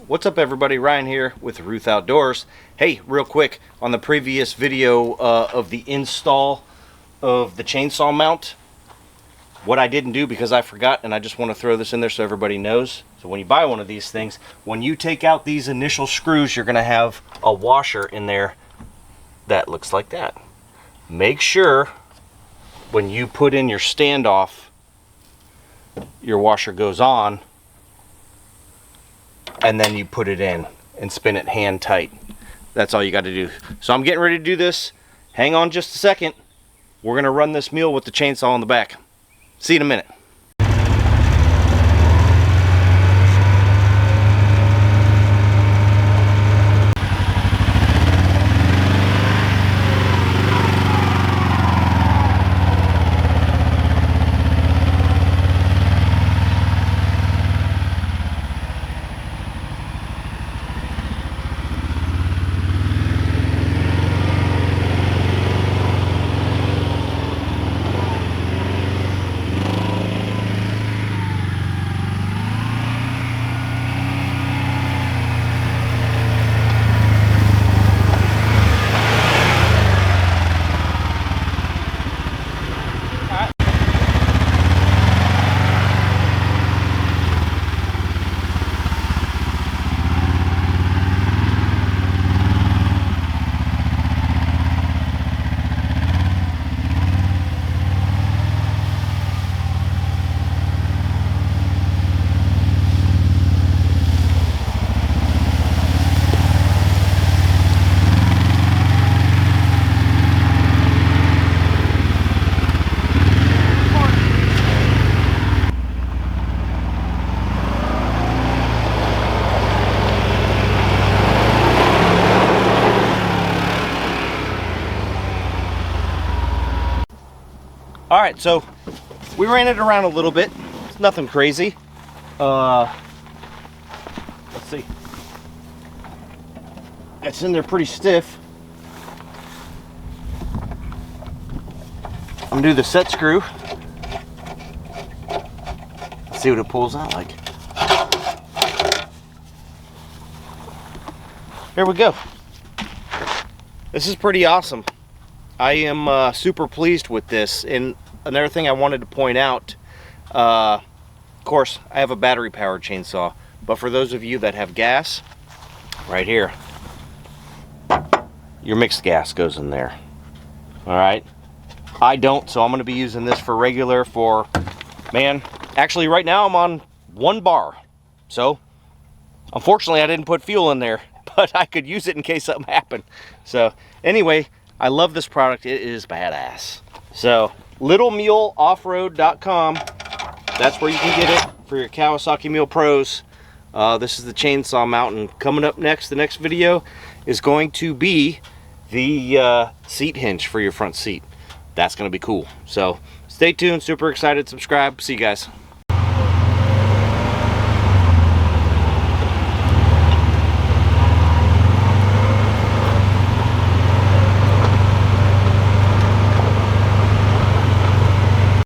What's up everybody, Ryan here with Ruth Outdoors. Hey, real quick, on the previous video of the install of the chainsaw mount, what I didn't do because I forgot, and I just want to throw this in there so everybody knows. So when you buy one of these things, when you take out these initial screws, you're going to have a washer in there that looks like that. Make sure when you put in your standoff, your washer goes on, and then you put it in and spin it hand tight. That's all you got to do. So I'm getting ready to do this. Hang on just a second. We're going to run this mule with the chainsaw on the back. See you in a minute. Alright, so we ran it around a little bit. It's nothing crazy. Let's see. It's in there pretty stiff. I'm gonna do the set screw. Let's see what it pulls out like. Here we go. This is pretty awesome. I am super pleased with this. And another thing I wanted to point out, of course, I have a battery powered chainsaw, but for those of you that have gas, right here, your mixed gas goes in there. All right, I don't, so I'm going to be using this for regular. Man, actually right now I'm on 1 bar, so unfortunately I didn't put fuel in there, but I could use it in case something happened. So anyway, I love this product. It is badass. So littlemuleoffroad.com, that's where you can get it for your Kawasaki Mule Pros. This is the chainsaw mount, and coming up next, the next video is going to be the seat hinge for your front seat. That's going to be cool. So stay tuned, super excited, subscribe, see you guys.